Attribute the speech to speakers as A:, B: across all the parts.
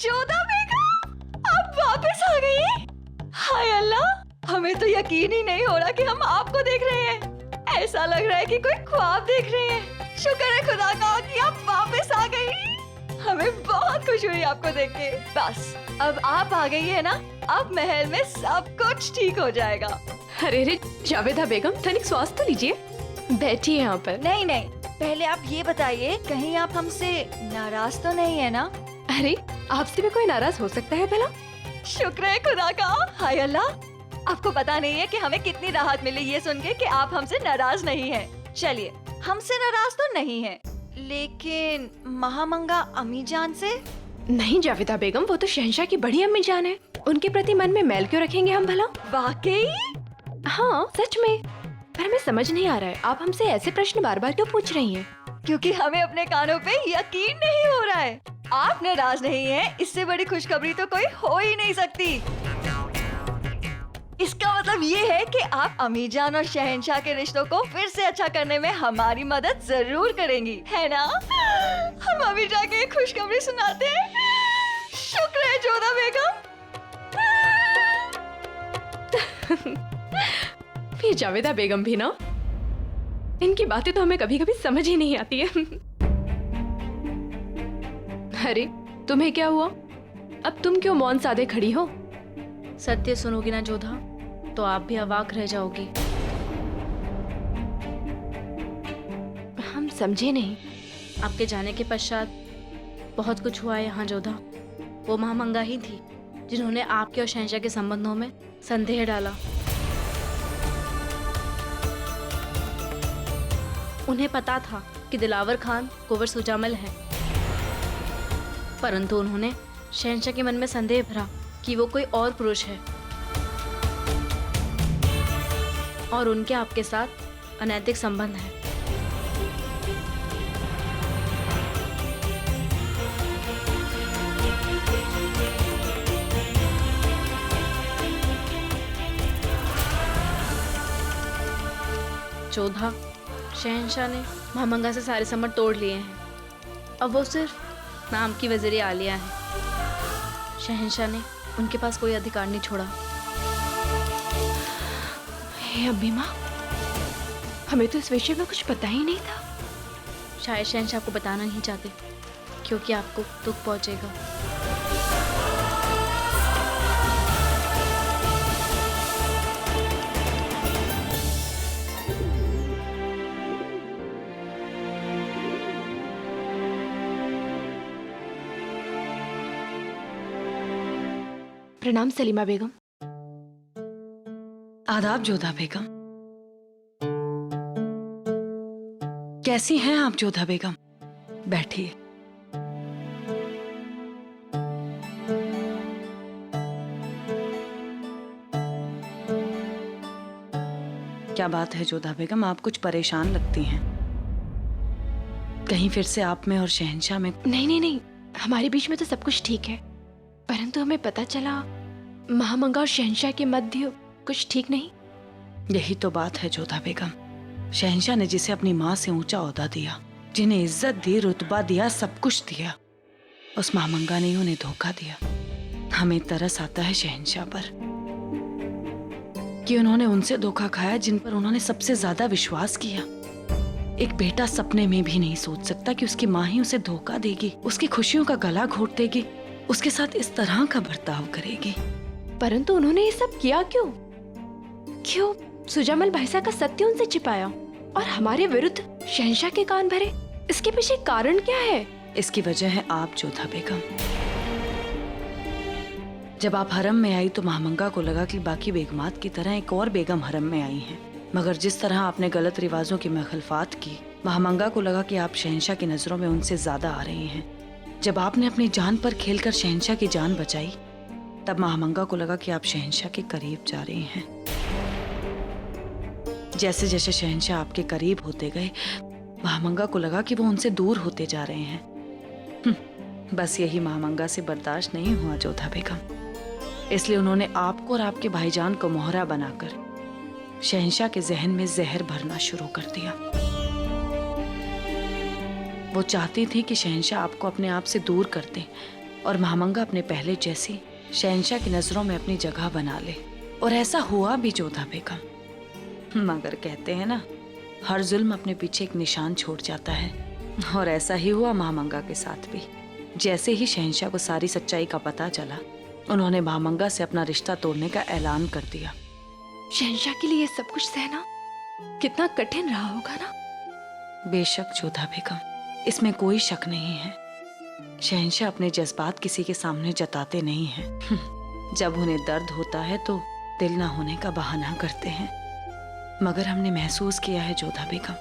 A: जोधा बेगम, आप वापस आ गई। हाय अल्लाह, हमें तो यकीन ही नहीं हो रहा कि हम आपको देख रहे हैं। ऐसा लग रहा है कि कोई ख्वाब देख रहे हैं। शुक्र है खुदा का कि आप वापस आ गई। हमें बहुत खुशी हुई आपको देख के। बस अब आप आ गई है ना, अब महल में सब कुछ ठीक हो जाएगा।
B: अरे रे जावेदा बेगम, तनिक श्वास तो लीजिए, बैठिए यहाँ पर।
A: नहीं नहीं, पहले आप ये बताइए, कहीं आप हमसे नाराज तो नहीं है ना?
B: अरे आपसे भी कोई नाराज हो सकता है भला?
A: शुक्र है खुदा का। हाय अल्लाह, आपको पता नहीं है कि हमें कितनी राहत मिली ये सुन के कि आप हमसे नाराज नहीं हैं। चलिए, हमसे नाराज तो नहीं है, लेकिन महामंगा अम्मी जान से?
B: नहीं जावेदा बेगम, वो तो शहंशाह की बड़ी अम्मी जान है, उनके प्रति मन में मैल क्यों रखेंगे हम भला?
A: वाकई?
B: हाँ सच में, पर हमें समझ नहीं आ रहा है आप हमसे ऐसे प्रश्न बार बार क्यों पूछ रही हैं?
A: क्योंकि हमें अपने कानों पे यकीन नहीं हो रहा है। आप नाराज नहीं हैं, इससे बड़ी खुशखबरी तो कोई हो ही नहीं सकती। इसका मतलब ये है कि आप अम्मी जान और शहंशाह के रिश्तों को फिर से अच्छा करने में हमारी मदद जरूर करेंगी, है ना? हम अभी जाके खुशखबरी सुनाते हैं। शुक्र है जोधा बेगम।
B: ये जावेदा बेगम भी ना, इनकी बातें तो हमें कभी कभी समझ ही नहीं आती है। अरे तुम्हें क्या हुआ? अब तुम क्यों मौन साधे खड़ी हो?
C: सत्य सुनोगी ना जोधा, तो आप भी अवाक रह जाओगी।
B: हम समझे नहीं।
C: आपके जाने के पश्चात बहुत कुछ हुआ है यहाँ जोधा। वो महामंगा ही थी जिन्होंने आपके और शहंशाह के संबंधों में संदेह डाला। उन्हें पता था कि दिलावर खान कुंवर सुजामल है, परंतु उन्होंने शहंशाह के मन में संदेह भरा कि वो कोई और पुरुष है और उनके आपके साथ अनैतिक संबंध है। जोधा, शहंशाह ने महामंगा से सारे संबंध तोड़ लिए हैं। अब वो सिर्फ नाम की वज़ीर आलिया है। शहंशाह ने उनके पास कोई अधिकार नहीं छोड़ा।
B: हे अम्मी माँ, हमें तो इस विषय में कुछ पता ही नहीं था।
C: शायद शहंशाह को बताना नहीं चाहते क्योंकि आपको दुख पहुंचेगा।
B: प्रणाम सलीमा बेगम।
D: आदाब जोधा बेगम। कैसी हैं आप जोधा बेगम? बैठिए। क्या बात है जोधा बेगम, आप कुछ परेशान लगती हैं। कहीं फिर से आप में और शहंशाह में?
B: नहीं नहीं नहीं, हमारे बीच में तो सब कुछ ठीक है, परंतु हमें पता चला महामंगा और शहंशाह के मध्य कुछ ठीक नहीं।
D: यही तो बात है जोधा बेगम। शहंशाह ने जिसे अपनी माँ से ऊंचा ओहदा दिया, जिन्हें इज्जत दी, रुतबा दिया, सब कुछ दिया, उस महामंगा ने उन्हें धोखा दिया। हमें तरस आता है शहंशाह पर कि उन्होंने उनसे धोखा खाया जिन पर उन्होंने सबसे ज्यादा विश्वास किया। एक बेटा सपने में भी नहीं सोच सकता कि उसकी माँ ही उसे धोखा देगी, उसकी खुशियों का गला घोट देगी, उसके साथ इस तरह का बर्ताव करेगी।
B: परंतु उन्होंने ये सब किया क्यों? क्यों सुजामल भाईसा का सत्य उनसे छिपाया और हमारे विरुद्ध शहंशाह के कान भरे? इसके पीछे कारण क्या है?
D: इसकी वजह है आप जोधा बेगम। जब आप हरम में आई तो महामंगा को लगा कि बाकी बेगमात की तरह एक और बेगम हरम में आई हैं, मगर जिस तरह आपने गलत रिवाजों की मुखालफत की, महामंगा को लगा कि आप शहंशाह की नजरों में उनसे ज्यादा आ रही हैं। जब आपने अपनी जान पर खेलकर शहंशाह की जान बचाई, तब महामंगा को लगा कि आप शहंशाह के करीब जा रही हैं। जैसे जैसे शहंशाह आपके करीब होते गए, महामंगा को लगा कि वो उनसे दूर होते जा रहे हैं। बस यही महामंगा से बर्दाश्त नहीं हुआ जोधा बेगम, इसलिए उन्होंने आपको और आपके भाईजान को मोहरा बनाकर शहंशाह के जहन में जहर भरना शुरू कर दिया। वो चाहती थी कि शहंशाह आपको अपने आप से दूर कर दें, और महामंगा अपने पहले जैसी शहंशाह की नजरों में अपनी जगह बना ले। और ऐसा हुआ भी जोधा बेगम। मगर कहते हैं ना, हर जुल्म अपने पीछे एक निशान छोड़ जाता है, और ऐसा ही हुआ महामंगा के साथ भी। जैसे ही शहंशाह को सारी सच्चाई का पता चला, उन्होंने महामंगा से अपना रिश्ता तोड़ने का ऐलान कर दिया।
B: शहंशाह के लिए ये सब कुछ सहना कितना कठिन रहा होगा ना।
D: बेशक जोधा बेगम, इसमें कोई शक नहीं है। शहंशाह अपने जज्बात किसी के सामने जताते नहीं हैं। जब उन्हें दर्द होता है तो दिल ना होने का बहाना करते हैं। मगर हमने महसूस किया है जोधा बेगम,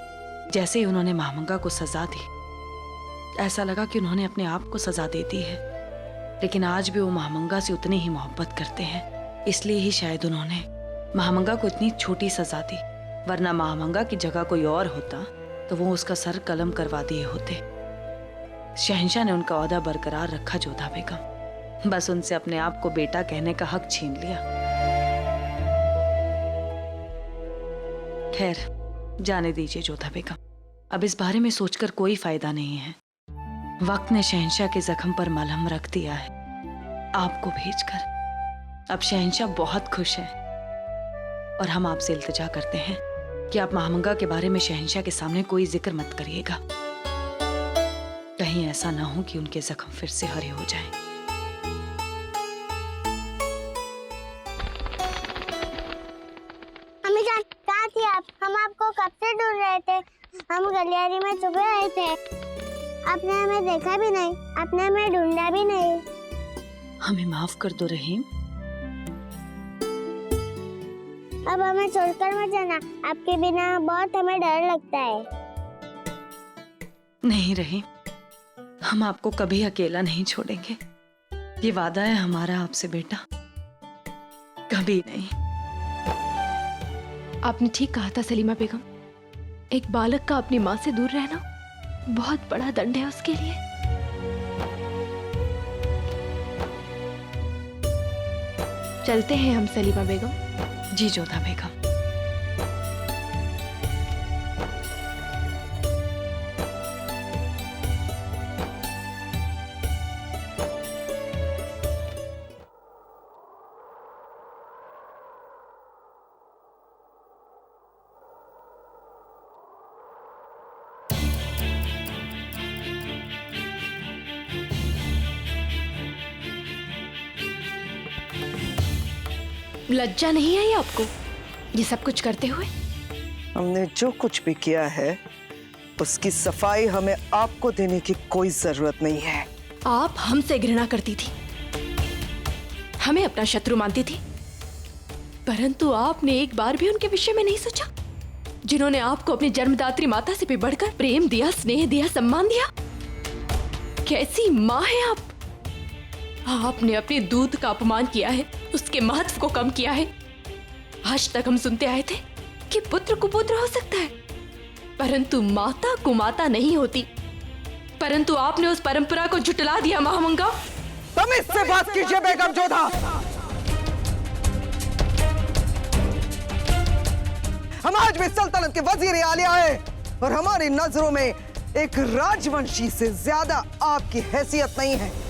D: जैसे ही उन्होंने महामंगा को सजा दी, ऐसा लगा कि उन्होंने अपने आप को सजा दे दी है। लेकिन आज भी वो महामंगा से उतनी ही मोहब्बत करते हैं। इसलिए ही शायद उन्होंने महामंगा को इतनी छोटी सजा दी, वरना महामंगा की जगह कोई और होता तो वो उसका सर कलम करवा दिए होते। शहंशाह ने उनका ओहदा बरकरार रखा जोधा बेगम, बस उनसे अपने आप को बेटा कहने का हक छीन लिया। खैर, जाने दीजिए जोधा बेगम, अब इस बारे में सोचकर कोई फायदा नहीं है। वक्त ने शहंशाह के जख्म पर मलहम रख दिया है, आपको भेजकर। अब शहंशाह बहुत खुश है, और हम आपसे इल्तिजा करते हैं कि आप महामंगा के बारे में शहंशाह के सामने कोई जिक्र मत करिएगा। कहीं ऐसा ना हो कि उनके जख्म फिर से हरे हो जाएं।
E: अम्मी जान, कहाँ थी आप? हम आपको कब से ढूंढ रहे थे। हम गलियारी में सुबह आए थे, आपने हमें देखा भी नहीं, आपने हमें ढूंढा भी नहीं।
D: हमें माफ कर दो रहीम।
E: अब हमें छोड़कर मत जाना, आपके बिना बहुत हमें डर लगता है।
D: नहीं रहीम, हम आपको कभी अकेला नहीं छोड़ेंगे। ये वादा है हमारा आपसे बेटा, कभी नहीं।
B: आपने ठीक कहा था सलीमा बेगम, एक बालक का अपनी माँ से दूर रहना बहुत बड़ा दंड है उसके लिए। चलते हैं हम सलीमा बेगम।
D: जी जोधा बेगम।
B: लज्जा नहीं आई आपको ये सब कुछ करते हुए?
F: हमने जो कुछ भी किया है उसकी सफाई हमें आपको देने की कोई जरूरत नहीं है।
B: आप हमसे घृणा करती थी, हमें अपना शत्रु मानती थी, परंतु आपने एक बार भी उनके विषय में नहीं सोचा जिन्होंने आपको अपनी जन्मदात्री माता से भी बढ़कर प्रेम दिया, स्नेह दिया, सम्मान दिया। कैसी माँ है आप? आपने अपने दूध का अपमान किया है, उसके महत्व को कम किया है। आज तक हम सुनते आए थे कि पुत्र कुपुत्र हो सकता है, परंतु माता कुमाता नहीं होती। परंतु आपने उस परंपरा को झुटला दिया महामंगा।
F: तमीज से बात कीजिए बेगम जोधा। हम आज भी सल्तनत के वजीर आलिया है, और हमारी नजरों में एक राजवंशी से ज्यादा आपकी हैसियत नहीं है।